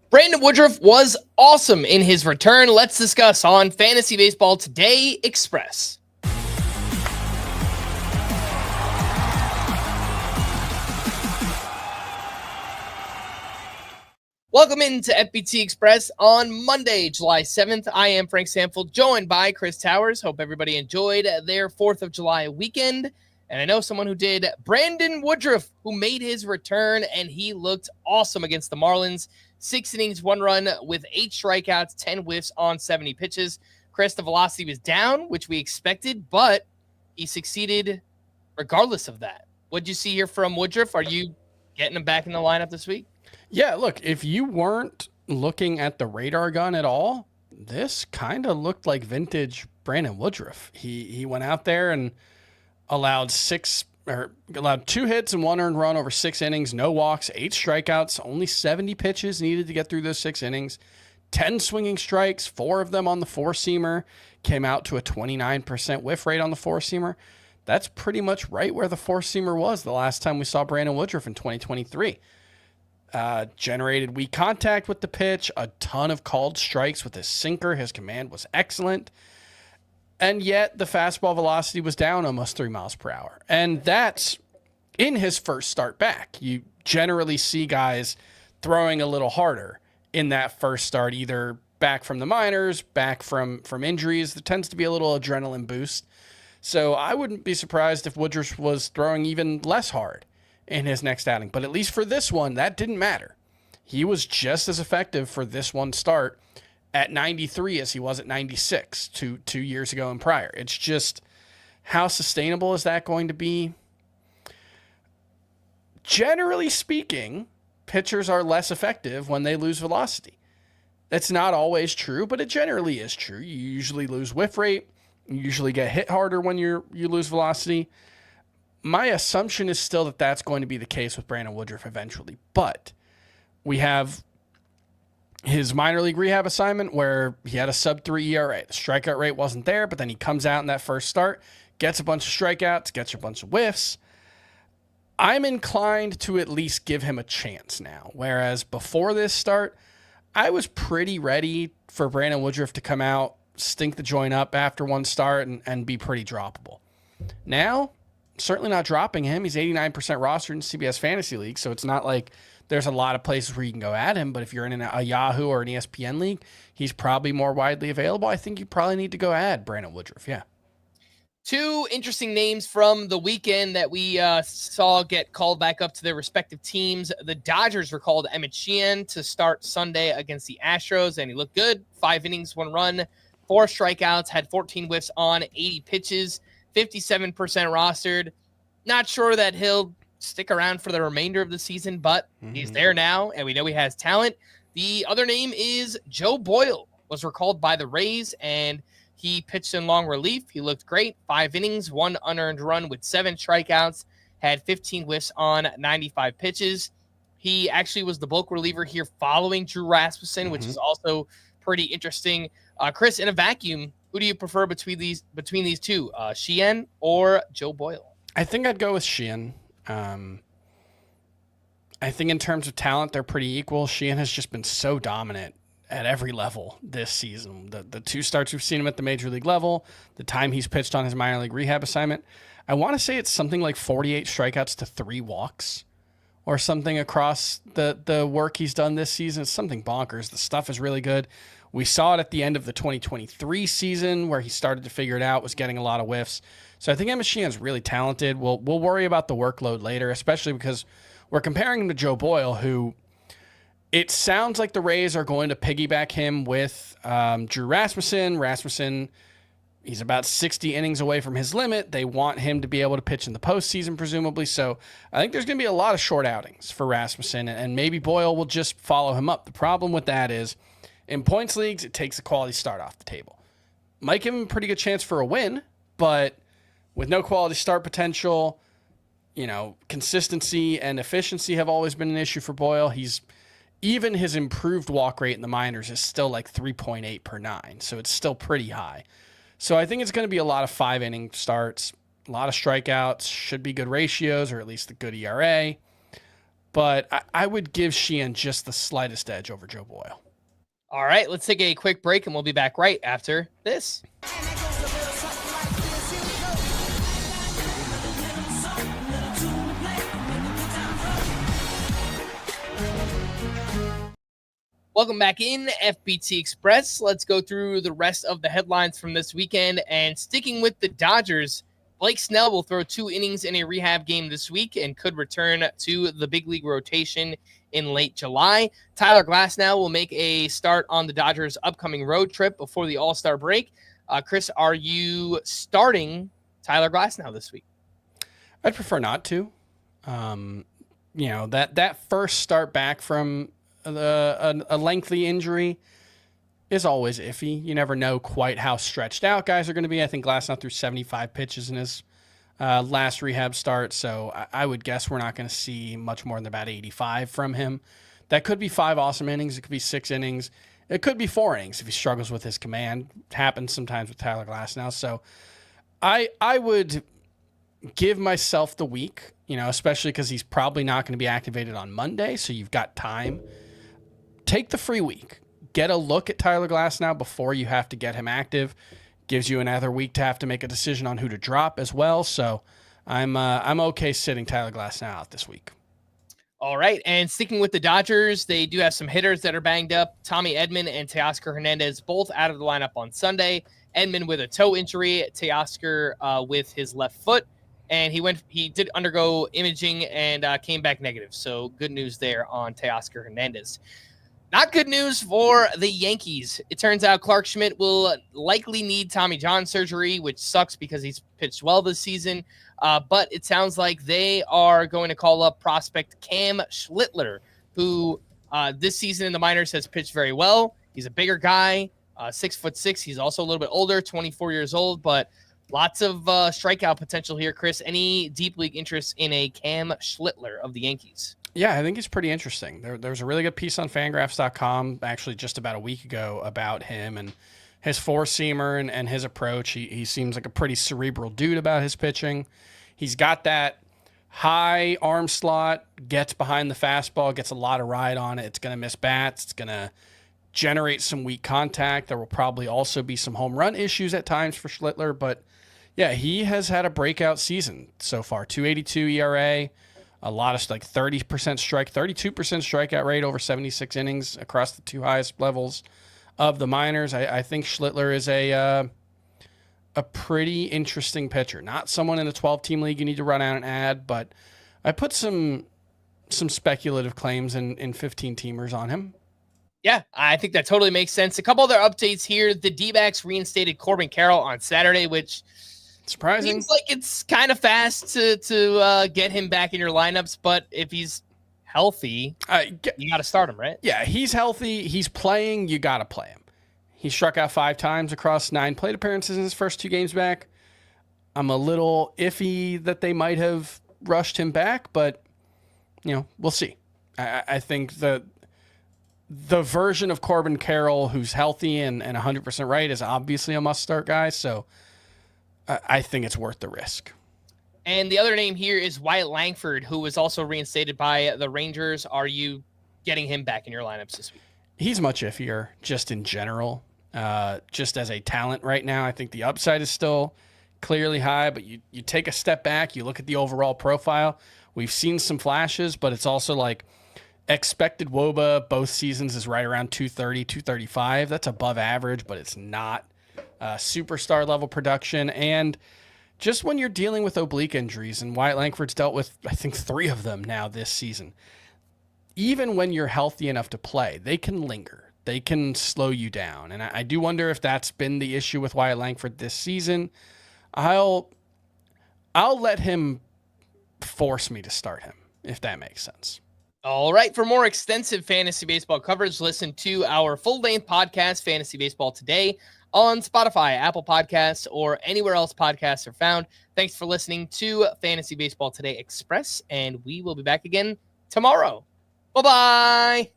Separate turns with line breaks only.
Brandon Woodruff was awesome in his return. Let's discuss on Fantasy Baseball Today Express. Welcome into FBT Express on Monday, July 7th. I am Frank Stampfl, joined by Chris Towers. Hope everybody enjoyed their 4th of July weekend. And I know someone who did, Brandon Woodruff, who made his return, and he looked awesome against the Marlins. 6 innings, 1 run with 8 strikeouts, 10 whiffs on 70 pitches. Chris, the velocity was down, which we expected, but he succeeded regardless of that. What'd you see here from Woodruff? Are you getting him back in the lineup this week?
Yeah, look, if you weren't looking at the radar gun at all, this kind of looked like vintage Brandon Woodruff. He went out there and allowed 2 hits and 1 earned run over 6 innings, no walks, 8 strikeouts, only 70 pitches needed to get through those 6 innings, 10 swinging strikes, 4 of them on the 4-seamer, came out to a 29% whiff rate on the 4-seamer. That's pretty much right where the 4-seamer was the last time we saw Brandon Woodruff in 2023. Generated weak contact with the pitch, a ton of called strikes with his sinker. His command was excellent. And yet the fastball velocity was down almost 3 miles per hour. And that's in his first start back. You generally see guys throwing a little harder in that first start, either back from the minors, back from injuries. There tends to be a little adrenaline boost. So I wouldn't be surprised if Woodruff was throwing even less hard in his next outing. But at least for this one, that didn't matter. He was just as effective for this one start at 93 as he was at 96 two years ago and prior. It's just, how sustainable is that going to be? Generally speaking, pitchers are less effective when they lose velocity. That's not always true, but it generally is true. You usually lose whiff rate. You usually get hit harder when you lose velocity. My assumption is still that that's going to be the case with Brandon Woodruff eventually. But we have his minor league rehab assignment where he had a sub-3 ERA. The strikeout rate wasn't there, but then he comes out in that first start, gets a bunch of strikeouts, gets a bunch of whiffs. I'm inclined to at least give him a chance now, whereas before this start, I was pretty ready for Brandon Woodruff to come out, stink the joint up after one start, and be pretty droppable. Now, certainly not dropping him. He's 89% rostered in CBS Fantasy League, so it's not like there's a lot of places where you can go at him, but if you're in a Yahoo or an ESPN league, he's probably more widely available. I think you probably need to go add Brandon Woodruff, yeah.
2 interesting names from the weekend that we saw get called back up to their respective teams. The Dodgers recalled Emmet Sheehan to start Sunday against the Astros, and he looked good. 5 innings, 1 run, 4 strikeouts, had 14 whiffs on 80 pitches, 57% rostered. Not sure that he'll stick around for the remainder of the season, but he's there now, and we know he has talent. The other name is Joe Boyle, was recalled by the Rays, and he pitched in long relief. He looked great. 5 innings, 1 unearned run with 7 strikeouts, had 15 whiffs on 95 pitches. He actually was the bulk reliever here following Drew Rasmussen, which is also pretty interesting. Chris, in a vacuum, who do you prefer between these two, Sheehan or Joe Boyle?
I think I'd go with Sheehan. I think in terms of talent, they're pretty equal. Sheehan has just been so dominant at every level this season. The 2 starts we've seen him at the major league level, the time he's pitched on his minor league rehab assignment, I want to say it's something like 48 strikeouts to 3 walks or something across the work he's done this season. It's something bonkers. The stuff is really good. We saw it at the end of the 2023 season where he started to figure it out, was getting a lot of whiffs. So I think Emmet Sheehan's really talented. We'll worry about the workload later, especially because we're comparing him to Joe Boyle, who it sounds like the Rays are going to piggyback him with Drew Rasmussen. Rasmussen, he's about 60 innings away from his limit. They want him to be able to pitch in the postseason, presumably. So I think there's going to be a lot of short outings for Rasmussen, and maybe Boyle will just follow him up. The problem with that is in points leagues, it takes a quality start off the table. Might give him a pretty good chance for a win, but with no quality start potential, consistency and efficiency have always been an issue for Boyle. Even his improved walk rate in the minors is still like 3.8 per 9, so it's still pretty high. So I think it's going to be a lot of 5-inning starts, a lot of strikeouts, should be good ratios, or at least a good ERA. but I would give Sheehan just the slightest edge over Joe Boyle.
All right, let's take a quick break, and we'll be back right after this. Welcome back in FBT Express. Let's go through the rest of the headlines from this weekend. And sticking with the Dodgers, Blake Snell will throw 2 innings in a rehab game this week and could return to the big league rotation in late July. Tyler Glasnow will make a start on the Dodgers' upcoming road trip before the All-Star break. Chris, are you starting Tyler Glasnow this week?
I'd prefer not to. That first start back from a lengthy injury is always iffy. You never know quite how stretched out guys are going to be. I think Glasnow threw 75 pitches in his last rehab start, so I would guess we're not going to see much more than about 85 from him. That could be 5 awesome innings. It could be 6 innings. It could be 4 innings if he struggles with his command. It happens sometimes with Tyler Glasnow. So I would give myself the week, especially because he's probably not going to be activated on Monday, so you've got time. Take the free week. Get a look at Tyler Glasnow before you have to get him active. Gives you another week to have to make a decision on who to drop as well. So I'm okay sitting Tyler Glasnow out this week.
All right, and sticking with the Dodgers, they do have some hitters that are banged up. Tommy Edman and Teoscar Hernandez both out of the lineup on Sunday. Edman with a toe injury, Teoscar with his left foot, and he did undergo imaging and came back negative. So good news there on Teoscar Hernandez. Not good news for the Yankees. It turns out Clark Schmidt will likely need Tommy John surgery, which sucks because he's pitched well this season. But it sounds like they are going to call up prospect Cam Schlitler, who this season in the minors has pitched very well. He's a bigger guy, 6'6". He's also a little bit older, 24 years old, but lots of strikeout potential here. Chris, any deep league interest in a Cam Schlitler of the Yankees?
Yeah, I think he's pretty interesting. There was a really good piece on Fangraphs.com actually just about a week ago about him and his four-seamer and his approach. He seems like a pretty cerebral dude about his pitching. He's got that high arm slot, gets behind the fastball, gets a lot of ride on it. It's going to miss bats. It's going to generate some weak contact. There will probably also be some home run issues at times for Schlitler. But, yeah, he has had a breakout season so far. 2.82 ERA. A lot of 32% strikeout rate over 76 innings across the 2 highest levels of the minors. I think Schlitler is a pretty interesting pitcher. Not someone in a 12-team league you need to run out and add, but I put some speculative claims in 15-teamers on him.
Yeah, I think that totally makes sense. A couple other updates here. The D-backs reinstated Corbin Carroll on Saturday, which
surprising.
Seems like it's kind of fast to get him back in your lineups, but if he's healthy, you got to start him, right?
Yeah, he's healthy. He's playing. You got to play him. He struck out 5 times across 9 plate appearances in his first 2 games back. I'm a little iffy that they might have rushed him back, but, we'll see. I think the version of Corbin Carroll who's healthy and 100% right is obviously a must-start guy, so I think it's worth the risk.
And the other name here is Wyatt Langford, who was also reinstated by the Rangers. Are you getting him back in your lineups this week?
He's much iffier just in general. Just as a talent right now, I think the upside is still clearly high, but you take a step back, you look at the overall profile. We've seen some flashes, but it's also like expected WOBA both seasons is right around 230, 235. That's above average, but it's not superstar level production. And just when you're dealing with oblique injuries, and Wyatt Langford's dealt with, I think, 3 of them now this season, even when you're healthy enough to play, they can linger. They can slow you down. And I do wonder if that's been the issue with Wyatt Langford this season. I'll let him force me to start him, if that makes sense.
All right. For more extensive fantasy baseball coverage, listen to our full-length podcast, Fantasy Baseball Today, on Spotify, Apple Podcasts, or anywhere else podcasts are found. Thanks for listening to Fantasy Baseball Today Express, and we will be back again tomorrow. Bye-bye.